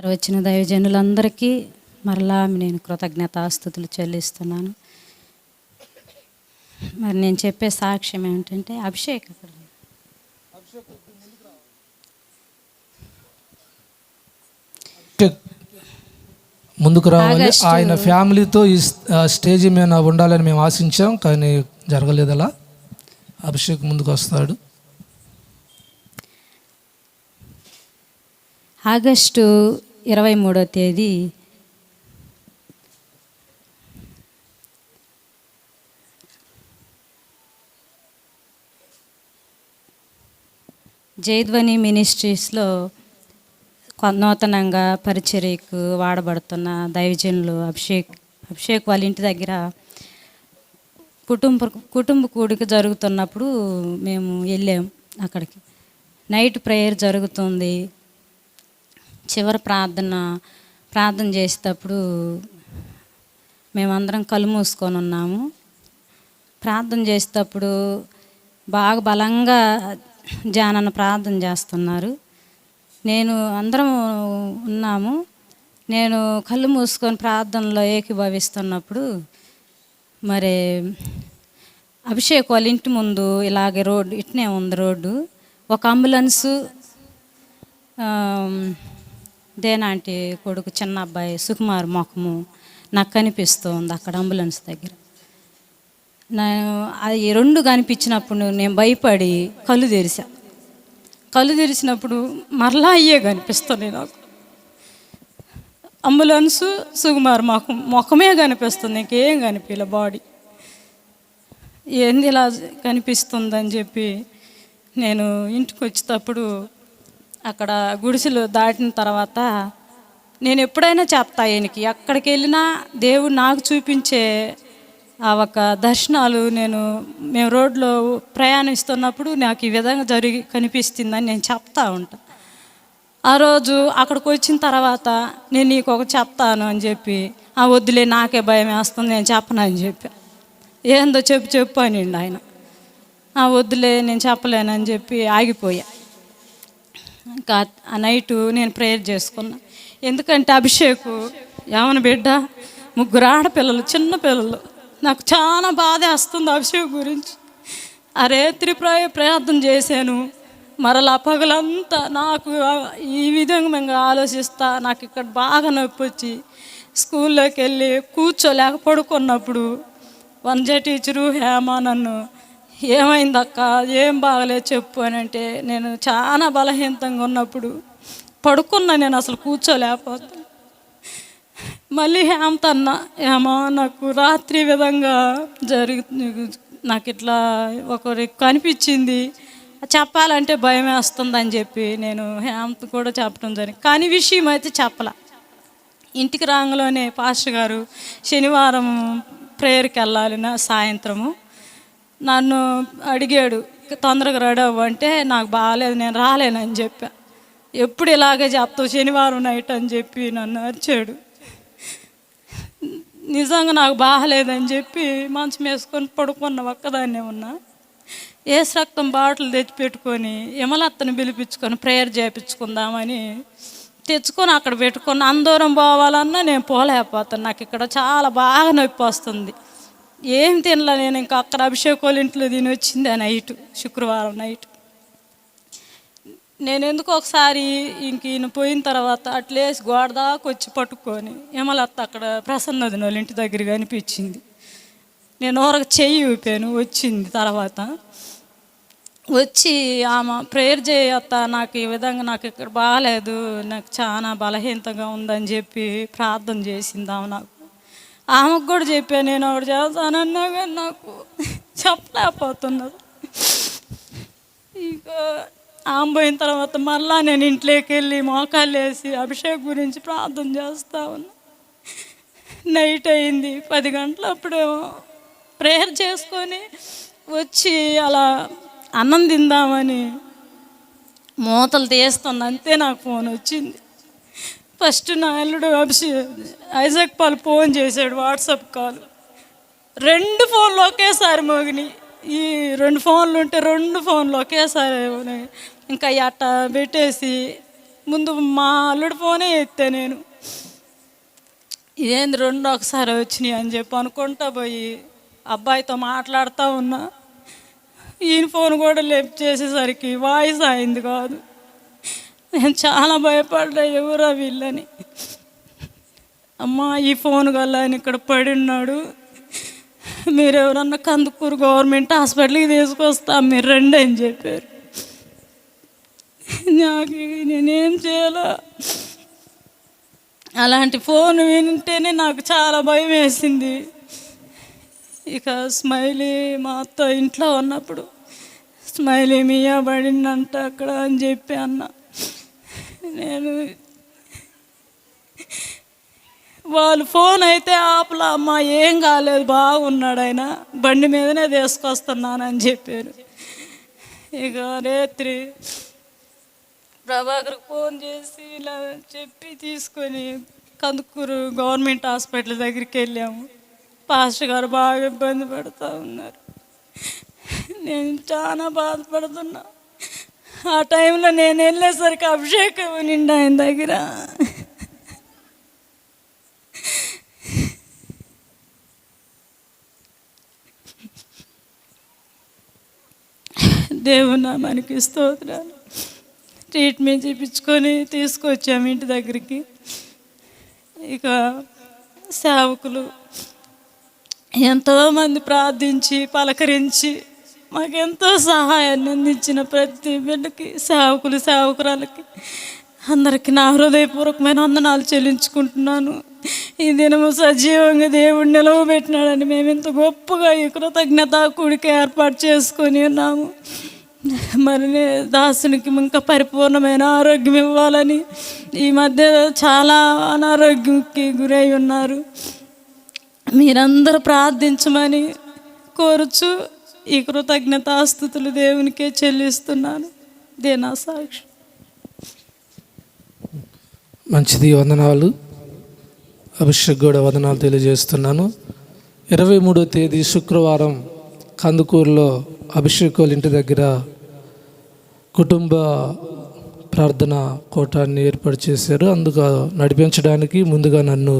వచ్చిన దైవజనులందరికీ మరలా నేను కృతజ్ఞతాస్తుతులు చెల్లిస్తున్నాను. మరి నేను చెప్పే సాక్ష్యం ఏమిటంటే అభిషేక్ ముందుకు రావాలి. ఆయన ఫ్యామిలీతో ఈ స్టేజ్ మీద ఉండాలని మేము ఆశించాం, కానీ జరగలేదు. అలా అభిషేక్ ముందుకు వస్తాడు. ఆగస్టు 23వ తేదీ జయధ్వని మినిస్ట్రీస్లో నూతనంగా పరిచర్యకు వాడబడుతున్న దైవజనులు అభిషేక్ వాళ్ళ ఇంటి దగ్గర కుటుంబ కూడిక జరుగుతున్నప్పుడు మేము వెళ్ళాం. అక్కడికి నైట్ ప్రేయర్ జరుగుతుంది. చివరి ప్రార్థన చేసేటప్పుడు మేమందరం కళ్ళు మూసుకొని ఉన్నాము. ప్రార్థన చేసేటప్పుడు బాగా బలంగా జానన్న ప్రార్థన చేస్తున్నారు. అందరం ఉన్నాము. నేను కళ్ళు మూసుకొని ప్రార్థనలో ఏకీభవిస్తున్నప్పుడు మరి అభిషేక్ వాళ్ళ ఇంటి ముందు ఇలాగే రోడ్డు ఇట్నే ఉంది. రోడ్డు ఒక అంబులెన్సు దేనాంటి కొడుకు చిన్న అబ్బాయి సుకుమార్ ముఖము నాకు కనిపిస్తుంది అక్కడ అంబులెన్స్ దగ్గర. అది రెండు కనిపించినప్పుడు నేను భయపడి కళ్ళు తెరిచినప్పుడు మరలా అయ్యే కనిపిస్తుంది. నాకు అంబులెన్సు సుకుమార్ ముఖమే కనిపిస్తుంది, ఇంకేం కనిపించలే. బాడీ ఏంది ఇలా కనిపిస్తుందని చెప్పి నేను ఇంటికి వచ్చేటప్పుడు అక్కడ గుడిసెలు దాటిన తర్వాత నేను ఎప్పుడైనా చెప్తా ఈయనకి, ఎక్కడికి వెళ్ళినా దేవుడు నాకు చూపించే ఆ ఒక దర్శనాలు మేము రోడ్లో ప్రయాణిస్తున్నప్పుడు నాకు ఈ విధంగా కనిపిస్తుందని నేను చెప్తా ఉంటాను. ఆ రోజు అక్కడికి వచ్చిన తర్వాత నేను నీకు ఒక చెప్తాను అని చెప్పి, వద్దులే నాకే భయం వేస్తుంది నేను చెప్పను అని చెప్పి, ఏందో చెప్పు అనిండి ఆయన. వద్దులే నేను చెప్పలేనని చెప్పి ఆగిపోయా. ఇంకా ఆ నైటు నేను ప్రేయర్ చేసుకున్నా. ఎందుకంటే అభిషేకు ఏమని బిడ్డ, 3 ఆడపిల్లలు, చిన్న పిల్లలు. నాకు చాలా బాధ వేస్తుంది అభిషేక్ గురించి. ఆ రేత్రి ప్రార్థన చేశాను. మరలా పగలంతా నాకు ఈ విధంగా మేము ఆలోచిస్తా నాకు ఇక్కడ బాగా నొప్పి వచ్చి స్కూల్లోకి వెళ్ళి కూర్చోలేక పడుకున్నప్పుడు వంజ టీచరు హేమ నన్ను ఏమైందక్క, ఏం బాగలేదు చెప్పు అని అంటే, నేను చాలా బలహీనంగా ఉన్నప్పుడు పడుకున్నా. నేను అసలు కూర్చోలేకపోతాను. మళ్ళీ హేమతన్నా, ఏమో నాకు రాత్రి విధంగా నాకు ఇట్లా ఒకరికి కనిపించింది, చెప్పాలంటే భయం వేస్తుందని చెప్పి నేను హేమత్ కూడా చెప్పడం జరిగింది. కానీ విషయం అయితే చెప్పలా. ఇంటికి రాగానే పాస్టర్ గారు శనివారం ప్రేయర్కి వెళ్ళాలి సాయంత్రము నన్ను అడిగాడు, తొందరగా రెడీ అవ్వు అంటే నాకు బాగాలేదు నేను రాలేనని చెప్పా. ఎప్పుడు ఇలాగే చెప్తావు శనివారం నైట్ అని చెప్పి నన్ను అరిచాడు. నిజంగా నాకు బాగలేదని చెప్పి మంచం వేసుకొని పడుకున్న ఒక్కదాన్నే ఉన్నా. ఏసు రక్తం బాటిల్ తెచ్చిపెట్టుకొని యమలత్తని పిలిపించుకొని ప్రేయర్ చేయించుకుందామని తెచ్చుకొని అక్కడ పెట్టుకొని అందూరం పోవాలన్నా నేను పోలేకపోతాను. నాకు ఇక్కడ చాలా బాగా నొప్పి వస్తుంది. ఏం తినలే నేను. ఇంకా అక్కడ అభిషేక్ వాళ్ళ ఇంట్లో తిని వచ్చింది ఆ నైట్, శుక్రవారం నైట్. నేను ఎందుకు ఒకసారి ఇంక ఈయన పోయిన తర్వాత అట్లేసి గోడ దాకా వచ్చి పట్టుకొని యమలత్త అక్కడ ప్రసన్నది వాళ్ళ ఇంటి దగ్గర అనిపించింది. నేను ఊరకు చెయ్యి ఊపాను, వచ్చింది. తర్వాత వచ్చి ఆమె ప్రేయర్ చేయత్త, నాకు ఈ విధంగా నాకు ఇక్కడ బాగాలేదు, నాకు చాలా బలహీనతగా ఉందని చెప్పి ప్రార్థన చేసింది ఆమె. ఆమెకు కూడా చెప్పాను, నేను ఒకటి చేస్తానన్నా కానీ నాకు చెప్పలేకపోతున్నది. ఇక ఆమె పోయిన తర్వాత మళ్ళా నేను ఇంట్లోకి వెళ్ళి మోకాళ్ళు వేసి అభిషేక్ గురించి ప్రార్థన చేస్తా ఉన్నా. నైట్ అయింది 10 గంటలు. అప్పుడు ప్రేయర్ చేసుకొని వచ్చి అలా అన్నం తిందామని మూతలు తీస్తున్నా, అంతే నాకు ఫోన్ వచ్చింది. ఫస్ట్ నా అల్లుడు ఐజాక్ పాల్ ఫోన్ చేశాడు, వాట్సాప్ కాల్. 2 ఫోన్లు ఒకేసారి మోగినాయి. ఈ 2 ఫోన్లు ఉంటే 2 ఫోన్లు ఒకేసారి. ఇంకా అట్ట పెట్టేసి ముందు మా అల్లుడి ఫోనే ఎత్తే నేను, ఇదేంది రెండు ఒకసారి వచ్చినాయి అని చెప్పి అనుకుంటా పోయి అబ్బాయితో మాట్లాడుతూ ఉన్నా. ఈయన ఫోన్ కూడా లిఫ్ట్ చేసేసరికి వాయిస్ అయింది కాదు. నేను చాలా భయపడ్డా, ఎవరా వీళ్ళని. అమ్మ ఈ ఫోన్ గల్ల ఆయన ఇక్కడ పడి ఉన్నాడు, మీరు ఎవరన్నా కందుకూరు గవర్నమెంట్ హాస్పిటల్కి తీసుకొస్తా, మీరు రండి అని చెప్పారు. నాకు నేనేం చేయాలా? అలాంటి ఫోన్ వింటేనే నాకు చాలా భయం వేసింది. ఇక స్మైలీ మా అత్త ఇంట్లో ఉన్నప్పుడు స్మైలీ మియా పడిందంట అక్కడ అని చెప్పి అన్న. నేను వాళ్ళు ఫోన్ అయితే ఆపలా, అమ్మ ఏం కాలేదు బాగున్నాడు ఆయన, బండి మీదనే తీసుకొస్తున్నానని చెప్పారు. ఇక రాత్రి ప్రభాకర్కి ఫోన్ చేసి ఇలా చెప్పి తీసుకొని కందుకూరు గవర్నమెంట్ హాస్పిటల్ దగ్గరికి వెళ్ళాము. పాస్టర్ గారు బాగా ఇబ్బంది పడుతూ ఉన్నారు. నేను చాలా బాధపడుతున్నా. ఆ టైంలో నేను వెళ్ళేసరికి అభిషేకం నిండా ఆయన దగ్గర. దేవుని నామానికి స్తోత్రాలు. ట్రీట్మెంట్ చేయించుకొని తీసుకొచ్చాము ఇంటి దగ్గరికి. ఇక సేవకులు ఎంతోమంది ప్రార్థించి పలకరించి మాకెంతో సహాయాన్ని అందించిన ప్రతి బిడ్డకి, సేవకులు సేవకురాలకి అందరికీ నా హృదయపూర్వకమైన వందనాలు చెల్లించుకుంటున్నాను. ఈ దినము సజీవంగా దేవుడు నిలవబెట్టినాడని మేము ఇంత గొప్పగా ఈ కృతజ్ఞత కూడిక ఏర్పాటు చేసుకొని ఉన్నాము. మరి దాసునికి ఇంకా పరిపూర్ణమైన ఆరోగ్యం ఇవ్వాలని, ఈ మధ్య చాలా అనారోగ్యంకి గురై ఉన్నారు. మీరందరూ ప్రార్థించమని కోరుచు ఈ కృతజ్ఞతాస్తుతులు దేవునికే చెల్లిస్తున్నాను. దేనా సాక్షి. మంచిది, వందనాలు. అభిషేక్ కూడా వందనాలు తెలియజేస్తున్నాను. 23వ తేదీ శుక్రవారం కందుకూరులో అభిషేక్ వాళ్ళ ఇంటి దగ్గర కుటుంబ ప్రార్థన కూటాన్ని ఏర్పాటు చేశారు. అందుకు నడిపించడానికి ముందుగా నన్ను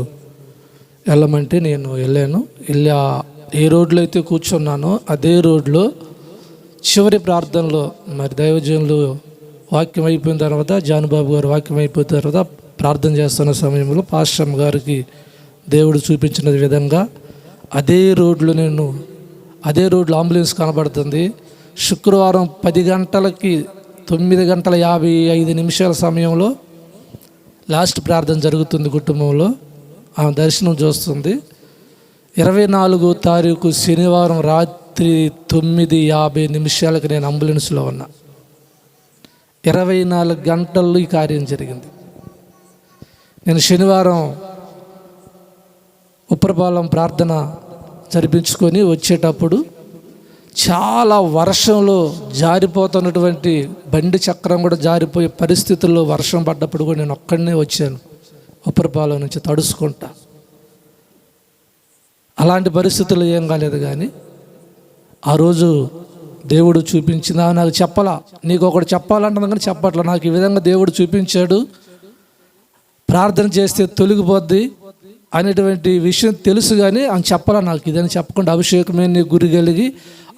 వెళ్ళమంటే నేను వెళ్ళాను. వెళ్ళి ఏ రోడ్లో అయితే కూర్చున్నానో అదే రోడ్లో చివరి ప్రార్థనలో మరి దైవజనులు వాక్యం అయిపోయిన తర్వాత, జానుబాబు గారు వాక్యం అయిపోయిన తర్వాత ప్రార్థన చేస్తున్న సమయంలో పాస్టర్ గారికి దేవుడు చూపించిన విధంగా అదే రోడ్లో అదే రోడ్లో అంబులెన్స్ కనబడుతుంది. శుక్రవారం 10 గంటలకి 9:55 సమయంలో లాస్ట్ ప్రార్థన జరుగుతుంది కుటుంబంలో. ఆమె దర్శనం చూస్తుంది. 24వ తారీఖు శనివారం రాత్రి 9:50 నేను అంబులెన్స్లో ఉన్నా. 24 గంటల్లో ఈ కార్యం జరిగింది. నేను శనివారం ఉప్పరపాలెం ప్రార్థన జరిపించుకొని వచ్చేటప్పుడు చాలా వర్షంలో జారిపోతున్నటువంటి బండి చక్రం కూడా జారిపోయే పరిస్థితుల్లో వర్షం పడ్డప్పుడు కూడా నేను ఒక్కడనే వచ్చాను ఉప్పరపాలెం నుంచి తడుచుకుంటా. అలాంటి పరిస్థితుల్లో ఏం కాలేదు. కానీ ఆ రోజు దేవుడు చూపించిందా నాకు చెప్పాలా, నీకు ఒకటి చెప్పాలంటున్నా కానీ చెప్పట్లా. నాకు ఈ విధంగా దేవుడు చూపించాడు, ప్రార్థన చేస్తే తొలగిపోద్ది అనేటువంటి విషయం తెలుసు. కానీ ఆయన చెప్పాలా నాకు, ఇదని చెప్పకుండా అభిషేకమే నీ గురి కలిగి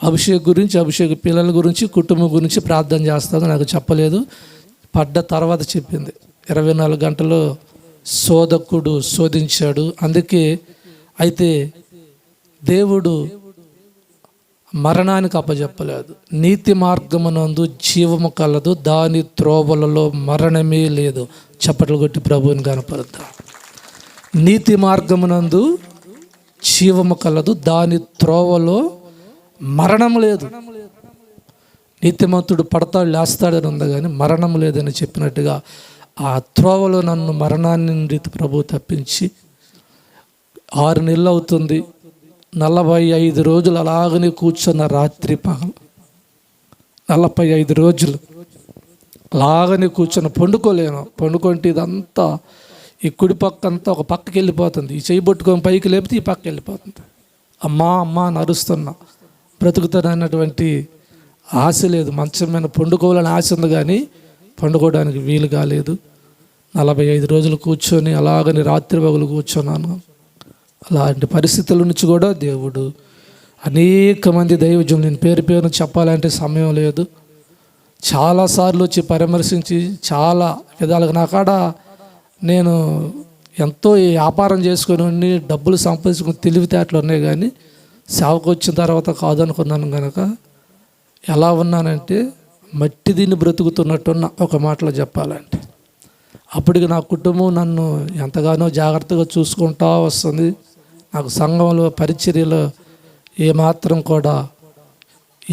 అభిషేక్ గురించి, అభిషేక్ పిల్లల గురించి, కుటుంబం గురించి ప్రార్థన చేస్తాను నాకు చెప్పలేదు. పడ్డ తర్వాత చెప్పింది. 24 గంటలు శోధకుడు శోధించాడు. అందుకే అయితే దేవుడు మరణానికి అప్పచెప్పలేదు. నీతి మార్గమునందు జీవము కలదు, దాని త్రోవలలో మరణమే లేదు. చప్పట్లు కొట్టి ప్రభువుని కనపరుద్దాం. నీతి మార్గమునందు జీవము కలదు, దాని త్రోవలో మరణం లేదు. నీతిమంతుడు పడతాడు లేస్తాడని ఉంది, కానీ మరణం లేదని చెప్పినట్టుగా ఆ త్రోవలో నన్ను మరణాన్ని నుండి ప్రభు తప్పించి 6 నెలలు అవుతుంది. 45 రోజులు అలాగనే కూర్చున్న, రాత్రి పగలు 45 రోజులు అలాగనే కూర్చున్న, పండుకోలేను. పండుకుంటే ఇదంతా ఈ కుడి పక్క అంతా ఒక పక్కకి వెళ్ళిపోతుంది. ఈ చేయి పట్టుకొని పైకి లేపితే ఈ పక్కకి వెళ్ళిపోతుంది. అమ్మా అమ్మా అని అరుస్తున్నా. బ్రతుకుతానన్నటువంటి ఆశ లేదు. మంచం మీద పండుకోవాలని ఆశ ఉంది, కానీ పండుకోవడానికి వీలు కాలేదు. 45 రోజులు కూర్చొని అలాగని రాత్రి పగలు కూర్చున్నాను. అలాంటి పరిస్థితుల నుంచి కూడా దేవుడు అనేక మంది దైవజనులు, నేను పేరు పేరును చెప్పాలంటే సమయం లేదు, చాలాసార్లు వచ్చి పరామర్శించి చాలా విధాలుగా నా కాడ నేను ఎంతో వ్యాపారం చేసుకొని డబ్బులు సంపాదించుకుని తెలివితేటలు ఉన్నాయి, కానీ సేవకు వచ్చిన తర్వాత కాదనుకున్నాను. కనుక ఎలా ఉన్నానంటే మట్టి దీన్ని బ్రతుకుతున్నట్టున్న ఒక మాటలో చెప్పాలంటే. అప్పటికి నా కుటుంబం నన్ను ఎంతగానో జాగ్రత్తగా చూసుకుంటూ వస్తుంది. నాకు సంఘంలో పరిచర్యలో ఏమాత్రం కూడా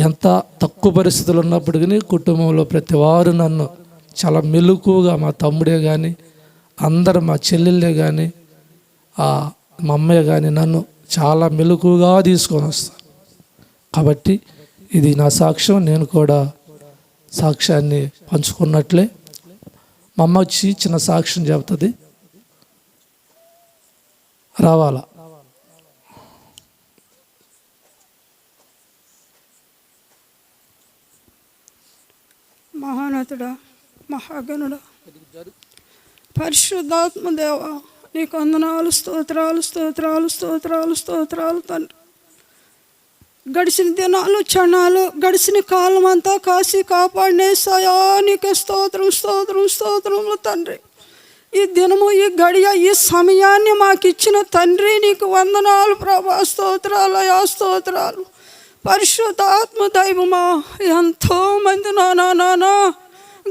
ఎంత తక్కువ పరిస్థితులు ఉన్నప్పటికీ కుటుంబంలో ప్రతి వారు నన్ను చాలా మెలకువగా, మా తమ్ముడే కానీ అందరు, మా చెల్లెళ్ళే కానీ మా అమ్మయ్య కానీ నన్ను చాలా మెలకువగా తీసుకొని వస్తాను. కాబట్టి ఇది నా సాక్ష్యం. నేను కూడా సాక్ష్యాన్ని పంచుకున్నట్లే మా అమ్మ వచ్చి చిన్న సాక్ష్యం చెబుతుంది. రావాలా? మహానతుడా, మహాగణుడా, పరిశుద్ధాత్మ దేవ, నీకు వందనాలు, స్తోత్రాలు స్తోత్రాలు స్తోత్రాలు స్తోత్రాలు తండ్రి. గడిచిన దినాలు, క్షణాలు, గడిచిన కాలం అంతా కాసి కాపాడినే సయా నీకు స్తోత్రం స్తోత్రం స్తోత్రములు తండ్రి. ఈ దినము, ఈ గడియ, ఈ సమయాన్ని మాకు ఇచ్చిన తండ్రి నీకు వందనాలు ప్రభా, స్తోత్రాలు అయా స్తోత్రాలు. పరిశుద్ధాత్మ దైవమా, ఎంతోమంది నానా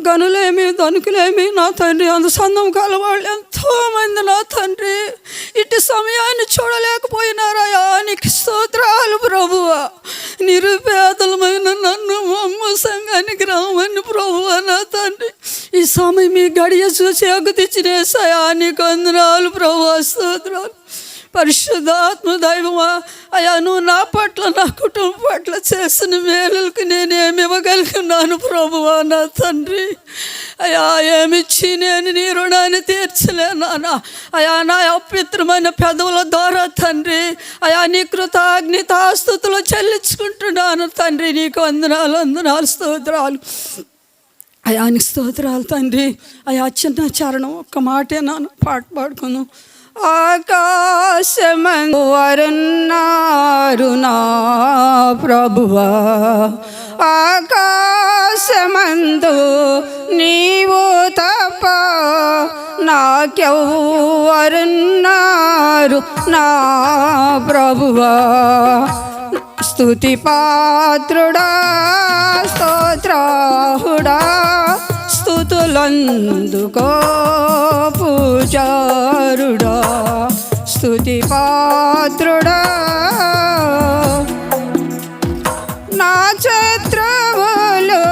గనులేమి ధనుకులేమి నా తండ్రి, అందసందం కలవాళ్ళు ఎంతోమంది నా తండ్రి ఇటు సమయాన్ని చూడలేకపోయినారయా, నీకు స్తోత్రాలు ప్రభువా. నిరుపేదలమైన నన్ను మమ్మ సంఘానికి రామని ప్రభువా నా తండ్రి. ఈ సమయం ఈ గడియ చూసి తెచ్చినేసాయా, నీకు వందనాలు ప్రభువా, స్తోత్రాలు. పరిశుద్ధాత్మ దైవమా, అయ్యా నువ్వు నా పట్ల, నా కుటుంబం పట్ల చేసిన మేలులకు నేనేమి ఇవ్వగలుగున్నాను ప్రభువా నా తండ్రి. అయ్యా ఏమిచ్చి నేను నీ రుణాన్ని తీర్చలేనా అయ్యా, నా అపవిత్రమైన పెదవుల ద్వారా తండ్రి, అయ్యా నీ కృతజ్ఞతాస్తుతులు చెల్లించుకుంటున్నాను తండ్రి. నీకు వందనాలు వందనాలు స్తోత్రాలు అయ్యా, నీకు స్తోత్రాలు తండ్రి. అయ్యా చిన్న చరణం ఒక్క మాటే నాన్న పాట పాడుకుందాం. ఆకాశమందు వరున్నారు నా ప్రభువా, ఆకాశమందు నీవు తప్ప నాకెవ్వరున్నారు నా ప్రభువా. స్తుతి పాత్రుడా, స్తోత్రాహుడా, స్తుతులందుకో పూజారుడా. స్తుతి పాత్రుడా, నా శత్రువులు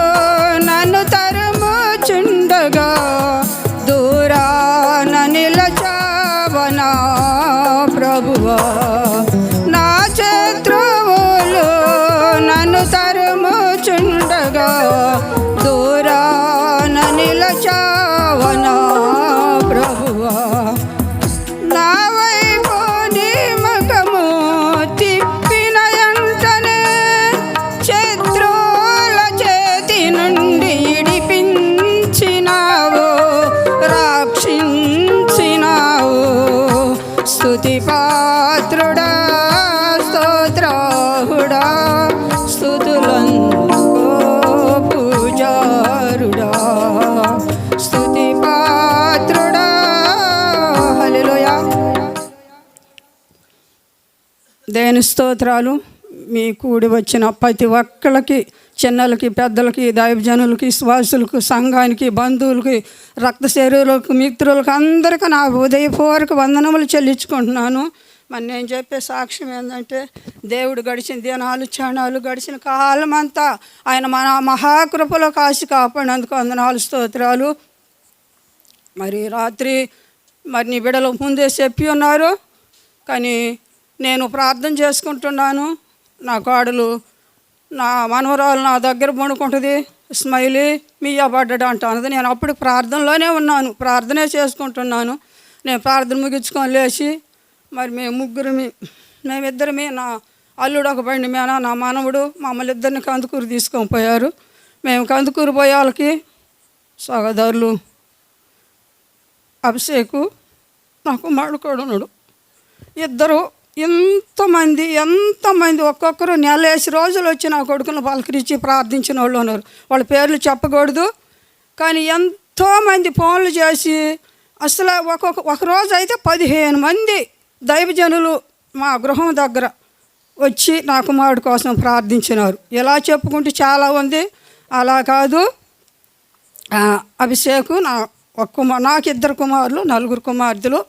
నన్ను తరుముచుండగా దూరాన నిలచావనా ప్రభువా. నా శత్రువులు నన్ను తరుముచుండగా దూరాన నిలచావనా ప్రభువా. నా వైపు నీ ముఖము తిప్పిన వెంటనే శత్రువుల చేతి నుండి ఇడిపించినావు, రక్షించినావు. స్తుతి పాత్రుడా, స్తోత్రాహుడా, స్తుతులందుకో పూజారుడా. స్తుతి పాత్రుడా. హల్లెలూయా. దేని స్తోత్రాలు. మీ కూడి వచ్చిన ప్రతి ఒక్కళ్ళకి, చిన్నలకి, పెద్దలకి, దైవజనులకి, శ్వాసులకు, సంఘానికి, బంధువులకి, రక్త శరీరులకు, మిత్రులకు అందరికీ నా ఉదయపూర్వక వందనములు చెల్లించుకుంటున్నాను. మరి నేను చెప్పే సాక్ష్యం ఏంటంటే, దేవుడు గడిచిన దినాలు, క్షణాలు, గడిచిన కాలం అంతా ఆయన మన మహాకృపలో కాసి కాపాడినందుకు వందనాలు స్తోత్రాలు. మరి రాత్రి మరి నీ బిడ్డలు ముందే చెప్పి ఉన్నారు, కానీ నేను ప్రార్థన చేసుకుంటున్నాను. నా కోడలు, నా మనవరాలు నా దగ్గర పండుకుంటుంది, స్మైలీ మియా పడ్డాడు అంటున్నది. నేను అప్పుడు ప్రార్థనలోనే ఉన్నాను, ప్రార్థనే చేసుకుంటున్నాను. నేను ప్రార్థన ముగించుకొని లేచి మరి మేమిద్దరమే, నా అల్లుడు ఒక బండి మీద, నా మనవడు, మమ్మల్ని ఇద్దరిని కందుకూరు తీసుకొని పోయారు. మేము కందుకూరు పోయే వాళ్ళకి సహోదరులు అభిషేకు నా కుమారుడు కూడా ఉన్నాడు. ఇద్దరు ఎంతమంది ఒక్కొక్కరు నెలేసి రోజులు వచ్చి నా కొడుకును పలకరించి ప్రార్థించిన వాళ్ళు ఉన్నారు. వాళ్ళ పేర్లు చెప్పకూడదు, కానీ ఎంతోమంది ఫోన్లు చేసి అసలు ఒక రోజు అయితే 15 మంది దైవజనులు మా గృహం దగ్గర వచ్చి నా కుమారుడు కోసం ప్రార్థించినారు. ఇలా చెప్పుకుంటే చాలా ఉంది. అలా కాదు, అభిషేకు నాకు 2 కుమారులు, 4 కుమార్తెలు.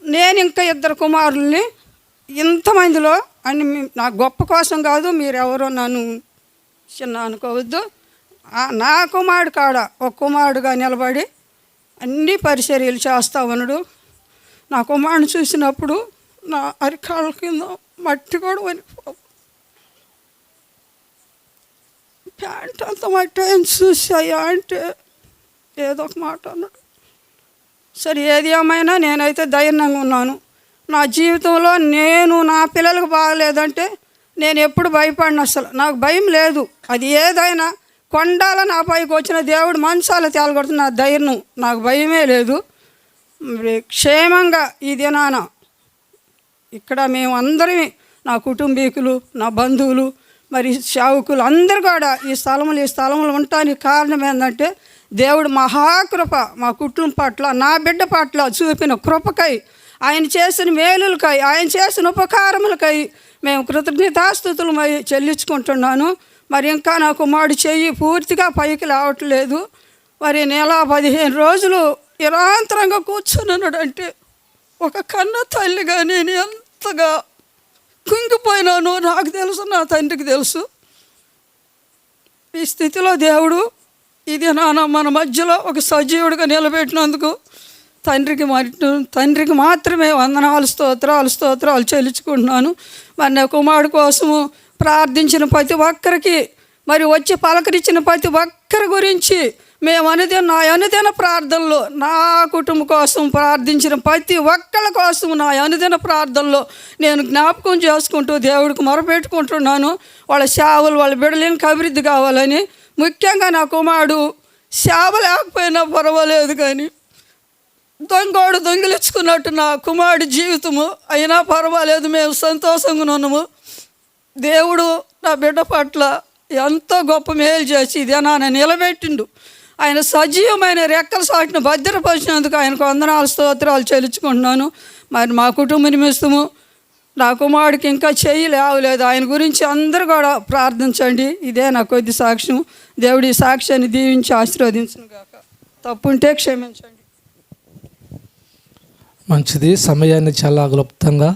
నేను ఇంకా 2 కుమారుల్ని ఇంతమందిలో అని నా గొప్ప కోసం కాదు, మీరెవరో నన్ను చిన్న అనుకోవద్దు. నా కుమారుడు కాడ ఒక కుమారుడుగా నిలబడి అన్ని పరిచర్యలు చేస్తూ ఉన్నాడు. నా కుమారుని చూసినప్పుడు నా అరికాళ్ళ కింద మట్టి కూడా ప్యాంట్ అంత మట్టి ఆయన చూసాయా అంటే ఏదో ఒక మాట అన్నాడు. సరే, ఏది ఏమైనా నేనైతే ధైర్యంగా ఉన్నాను. నా జీవితంలో నా పిల్లలకు బాగలేదంటే నేను ఎప్పుడు భయపడిన, అసలు నాకు భయం లేదు. అది ఏదైనా కొండాల నా పైకి వచ్చిన దేవుడు మంచాల తేలగొడుతున్న నా ధైర్యం, నాకు భయమే లేదు. క్షేమంగా ఈ దినాన ఇక్కడ మేము అందరం, నా కుటుంబీకులు, నా బంధువులు, మరి సేవకులు అందరు కూడా ఈ స్థలములు ఉండటానికి కారణం ఏంటంటే దేవుడు మహాకృప మా కుటుంబం పట్ల, నా బిడ్డ పట్ల చూపిన కృపకై, ఆయన చేసిన మేలులకై, ఆయన చేసిన ఉపకారములకై మేము కృతజ్ఞతాస్తుతులు చెల్లించుకుంటున్నాను. మరి ఇంకా నా కుమారుడు చెయ్యి పూర్తిగా పైకి రావట్లేదు. మరి నెల 15 రోజులు నిరంతరంగా కూర్చున్నాడు. అంటే ఒక కన్న తల్లిగా నేను ఎంతగా కుంగిపోయినానో నాకు తెలుసు, నా తండ్రికి తెలుసు. ఈ స్థితిలో దేవుడు ఇది మన మధ్యలో ఒక సజీవుడిగా నిలబెట్టినందుకు తండ్రికి మాత్రమే వందనాలు స్తోత్రాలు చెల్లించుకుంటున్నాను. మరి నా కుమారుడు కోసము ప్రార్థించిన ప్రతి ఒక్కరికి, మరి వచ్చి పలకరించిన ప్రతి ఒక్కరి గురించి మేము నా అనుదిన ప్రార్థనలో, నా కుటుంబం కోసం ప్రార్థించిన ప్రతి ఒక్కళ్ళ కోసం నా అనుదిన ప్రార్థనలో నేను జ్ఞాపకం చేసుకుంటూ దేవుడికి మొరపెట్టుకుంటున్నాను. వాళ్ళ సేవలు, వాళ్ళ బిడ్డలేనికి అభివృద్ధి కావాలని. ముఖ్యంగా నా కుమారుడు సేవ లేకపోయినా పర్వాలేదు, కానీ దొంగిలించుకున్నట్టు నా కుమారుడి జీవితము అయినా పర్వాలేదు, మేము సంతోషంగా ఉన్నాము. దేవుడు నా బిడ్డ పట్ల ఎంతో గొప్ప మేలు చేసి ఇదే నాన్న నిలబెట్టిండు. ఆయన సజీవమైన రెక్కల సాటిని భద్రపరిచినందుకు ఆయనకు వందనాలు స్తోత్రాలు చెల్లించుకుంటున్నాను. మరి మా కుటుంబ నిమిత్తము నా కుమారుడికి ఇంకా చెయ్యి లేవలేదు, ఆయన గురించి అందరూ కూడా ప్రార్థించండి. ఇదే నా కొద్ది సాక్ష్యం. దేవుడి సాక్ష్యాన్ని దీవించి ఆశీర్వదించును గాక. తప్పుంటే క్షమించండి. మంచిది. సమయాన్ని చాలా క్లుప్తంగా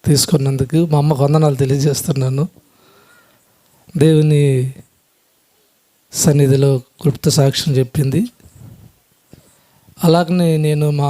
తీసుకున్నందుకు మా అమ్మకు వందనాలు తెలియజేస్తున్నాను. దేవుని సన్నిధిలో క్లుప్త సాక్ష్యం చెప్పింది. అలాగనే నేను మా